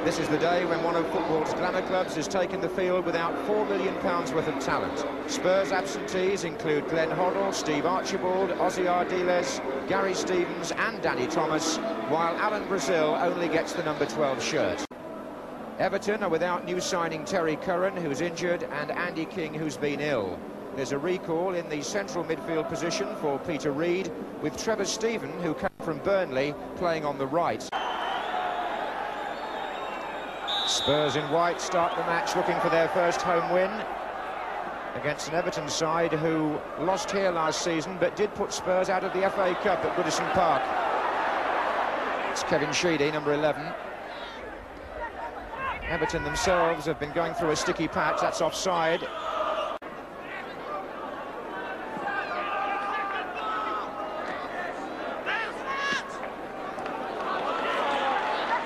This is the day when one of football's glamour clubs has taken the field without £4 million worth of talent. Spurs absentees include Glenn Hoddle, Steve Archibald, Ozzy Ardiles, Gary Stevens and Danny Thomas, while Alan Brazil only gets the number 12 shirt. Everton are without new signing Terry Curran, who's injured, and Andy King, who's been ill. There's a recall in the central midfield position for Peter Reid, with Trevor Steven, who came from Burnley, playing on the right. Spurs in white start the match looking for their first home win against an Everton side who lost here last season but did put Spurs out of the FA Cup at Goodison Park. It's Kevin Sheedy, number 11. Everton themselves have been going through a sticky patch. That's offside.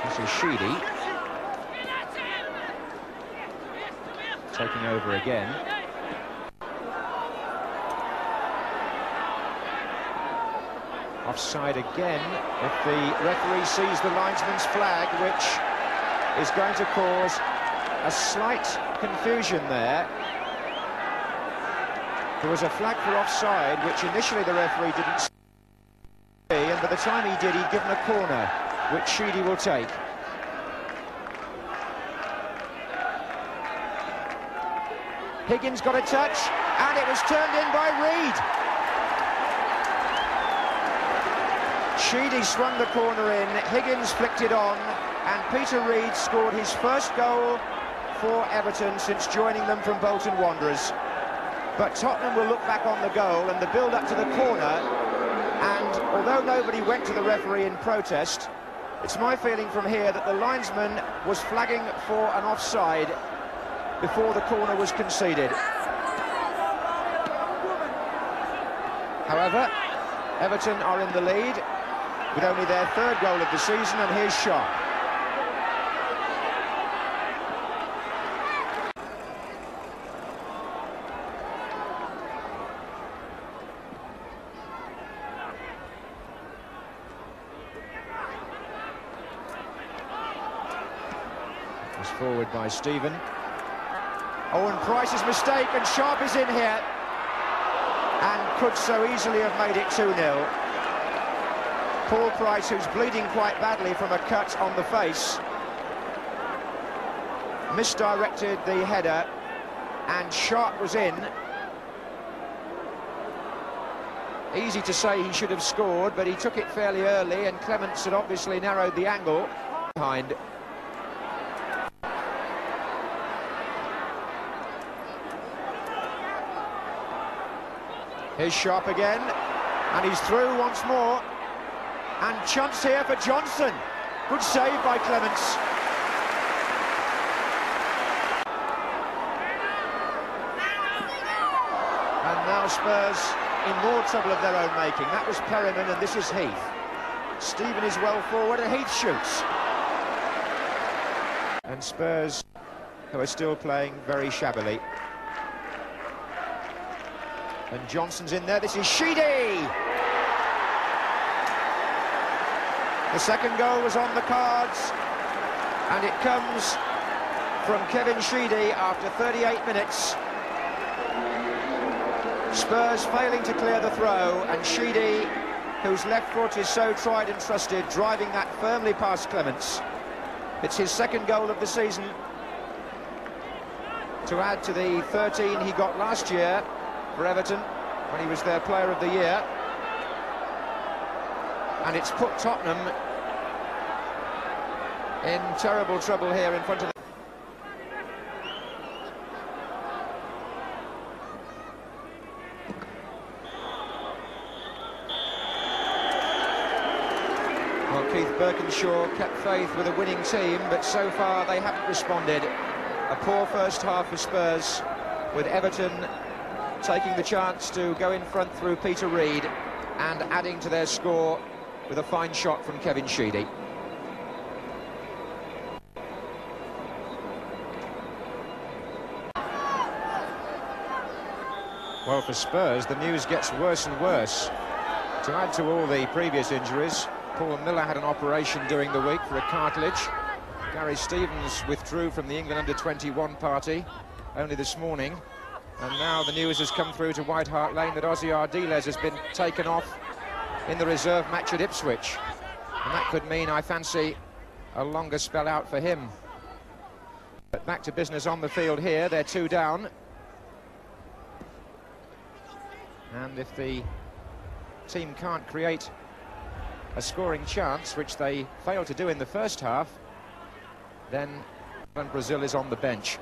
This is Sheedy taking over again. Offside again if the referee sees the linesman's flag, which is going to cause a slight confusion there. There was a flag for offside, which initially the referee didn't see, and by the time he did, he'd given a corner, which Sheedy will take. Higgins got a touch, and it was turned in by Reid. Sheedy swung the corner in, Higgins flicked it on, and Peter Reid scored his first goal for Everton since joining them from Bolton Wanderers. But Tottenham will look back on the goal and the build-up to the corner, and although nobody went to the referee in protest, it's my feeling from here that the linesman was flagging for an offside before the corner was conceded. However, Everton are in the lead with only their third goal of the season, and here's Sharp. It's forward by Steven. Owen Price's mistake, and Sharp is in here and could so easily have made it 2-0. Paul Price, who's bleeding quite badly from a cut on the face, misdirected the header, and Sharp was in. Easy to say he should have scored, but he took it fairly early, and Clements had obviously narrowed the angle behind. Here's Sharp again, and he's through once more. And chance here for Johnson. Good save by Clements. And now Spurs in more trouble of their own making. That was Perryman, and this is Heath. Steven is well forward, and Heath shoots. And Spurs, who are still playing very shabbily. And Johnson's in there. This is Sheedy. The second goal was on the cards, and it comes from Kevin Sheedy after 38 minutes. Spurs failing to clear the throw, and Sheedy, whose left foot is so tried and trusted, driving that firmly past Clements. It's his second goal of the season, to add to the 13 he got last year for Everton when he was their Player of the Year. And it's put Tottenham in terrible trouble here in front of the... Well, Keith Birkinshaw kept faith with a winning team, but so far they haven't responded. A poor first half for Spurs, with Everton taking the chance to go in front through Peter Reid and adding to their score with a fine shot from Kevin Sheedy. Well, for Spurs, the news gets worse and worse. To add to all the previous injuries, Paul Miller had an operation during the week for a cartilage. Gary Stevens withdrew from the England under-21 party only this morning, and now the news has come through to White Hart Lane that Ozzy Ardiles has been taken off in the reserve match at Ipswich, and that could mean, I fancy, a longer spell out for him. But back to business on the field here. They're 2 down, and if the team can't create a scoring chance, which they failed to do in the first half, then Brazil is on the bench.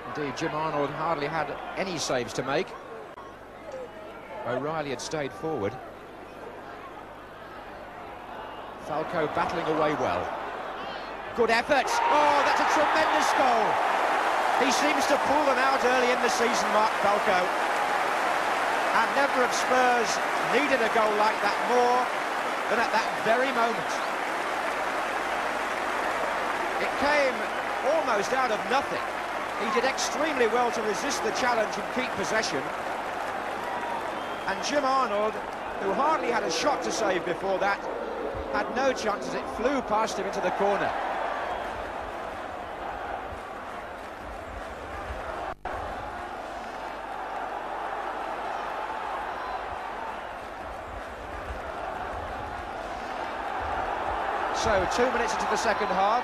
Indeed, Jim Arnold hardly had any saves to make. O'Reilly had stayed forward. Falco battling away well. Good effort. Oh, that's a tremendous goal. He seems to pull them out early in the season, Mark Falco. And never have Spurs needed a goal like that more than at that very moment. It came almost out of nothing. He did extremely well to resist the challenge and keep possession. And Jim Arnold, who hardly had a shot to save before that, had no chance as it flew past him into the corner. So 2 minutes into the second half,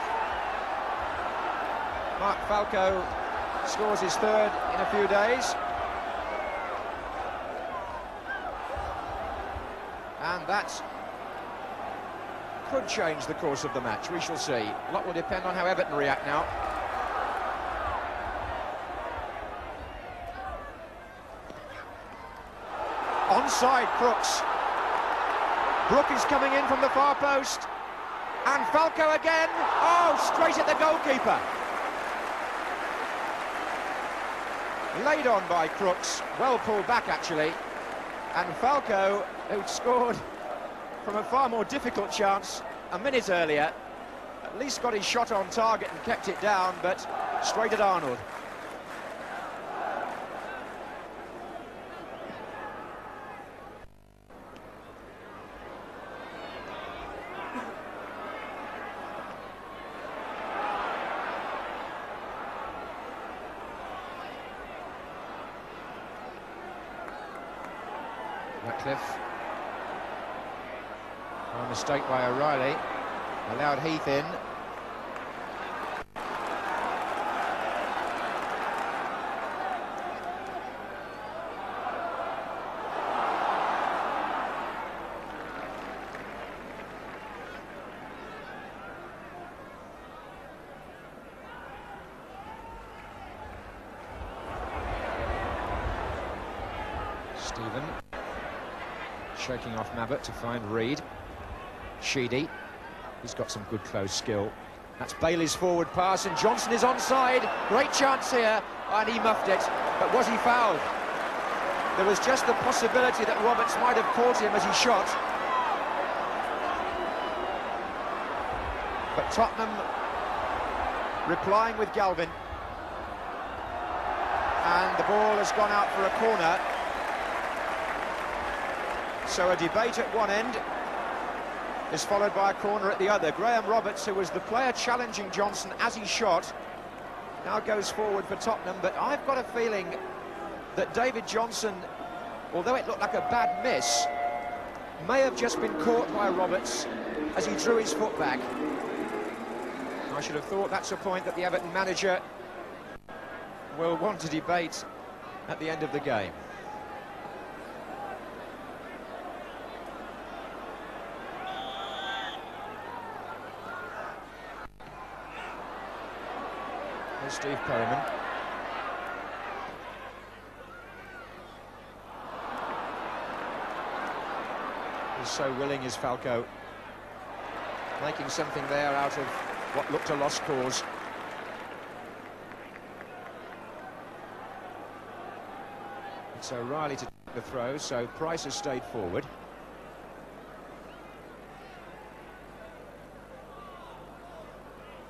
Mark Falco scores his third in a few days, and that could change the course of the match. We shall see. A lot will depend on how Everton react now. Onside, Crooks. Brook is coming in from the far post. And Falco again. Oh, straight at the goalkeeper. Laid on by Crooks. Well pulled back, actually. And Falco, who'd scored from a far more difficult chance a minute earlier, at least got his shot on target and kept it down, but straight at Arnold. Ratcliffe. A mistake by O'Reilly. Allowed Heath in. Stephen shaking off Mabbott to find Reid. Sheedy, he's got some good close skill. That's Bailey's forward pass, and Johnson is onside. Great chance here, and he muffed it. But was he fouled? There was just the possibility that Roberts might have caught him as he shot. But Tottenham replying with Galvin. And the ball has gone out for a corner. So a debate at one end is followed by a corner at the other. Graham Roberts, who was the player challenging Johnson as he shot, now goes forward for Tottenham, but I've got a feeling that David Johnson, although it looked like a bad miss, may have just been caught by Roberts as he drew his foot back. I should have thought that's a point that the Everton manager will want to debate at the end of the game. Here's Steve Perryman. He's so willing, is Falco, making something there out of what looked a lost cause. It's O'Reilly to take the throw, so Price has stayed forward.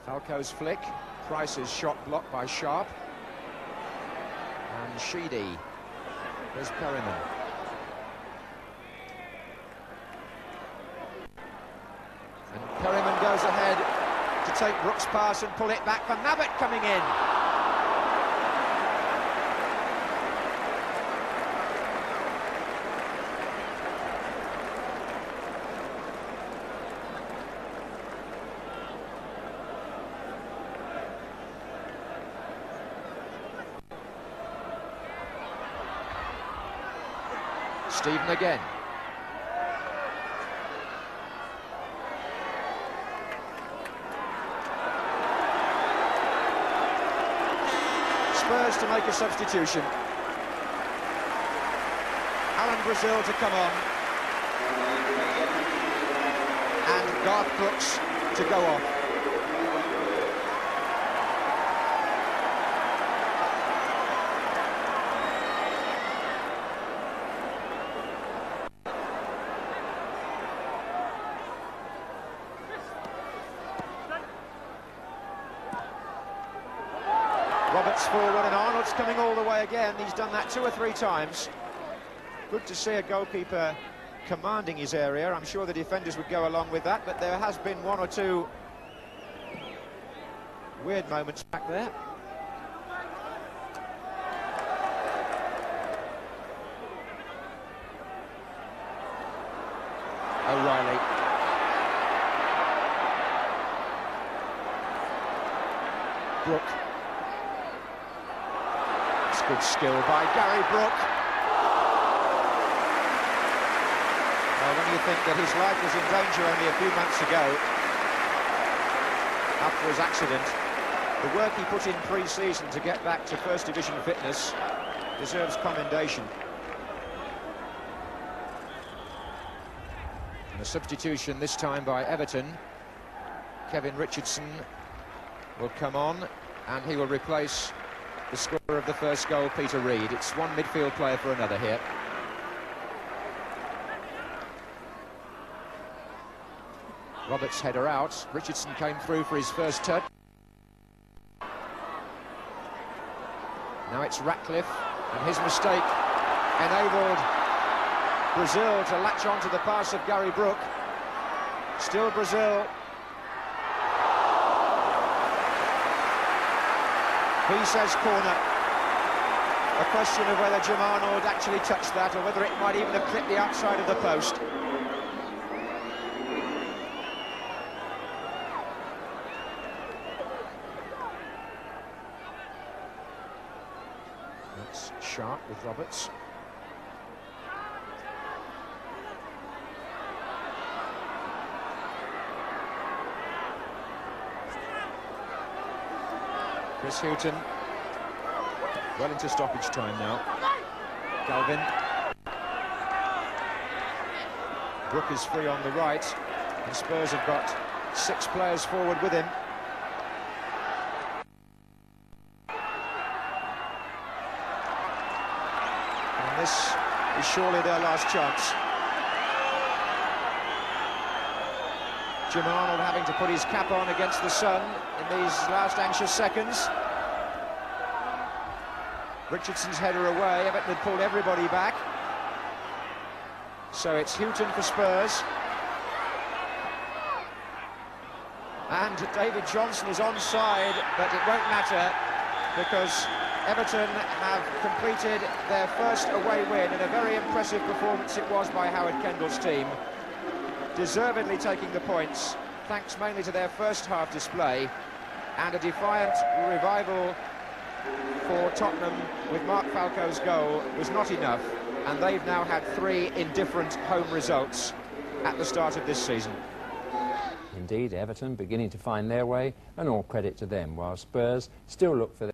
Falco's flick, Price's shot blocked by Sharp. And Sheedy. There's Perryman. take Brooks' pass and pull it back for Mabbott coming in. Stephen again. Spurs to make a substitution. Alan Brazil to come on. And Garth Brooks to go off. Roberts forward and Arnold's coming all the way again. He's done that 2 or 3 times. Good to see a goalkeeper commanding his area. I'm sure the defenders would go along with that, but there has been 1 or 2 weird moments back there. O'Reilly. Brook. Good skill by Gary Brook. Well, when you think that his life was in danger only a few months ago, after his accident, the work he put in pre-season to get back to First Division fitness deserves commendation. And a substitution this time by Everton. Kevin Richardson will come on, and he will replace the scorer of the first goal, Peter Reid. It's one midfield player for another here. Roberts' header out. Richardson came through for his first touch. Now it's Ratcliffe, and his mistake enabled Brazil to latch on to the pass of Gary Brook. Still Brazil. He says corner. A question of whether Jim Arnold actually touched that or whether it might even have clipped the outside of the post. That's sharp with Roberts. Chris Houghton, well into stoppage time now. Galvin. Brook is free on the right, and Spurs have got 6 players forward with him. And this is surely their last chance. Jim Arnold having to put his cap on against the sun in these last anxious seconds. Richardson's header away. Everton had pulled everybody back. So it's Houghton for Spurs. And David Johnson is onside, but it won't matter because Everton have completed their first away win, and a very impressive performance it was by Howard Kendall's team. Deservedly taking the points, thanks mainly to their first half display, and a defiant revival for Tottenham with Mark Falco's goal was not enough, and they've now had 3 indifferent home results at the start of this season. Indeed, Everton beginning to find their way, and all credit to them, while Spurs still look for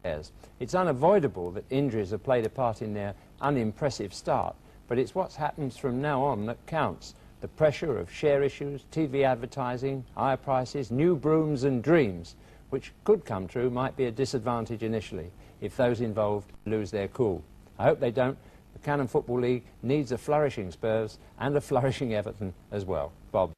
theirs. It's unavoidable that injuries have played a part in their unimpressive start, but it's what happens from now on that counts. The pressure of share issues, TV advertising, higher prices, new brooms and dreams, which could come true, might be a disadvantage initially if those involved lose their cool. I hope they don't. The Cannon Football League needs a flourishing Spurs and a flourishing Everton as well. Bob.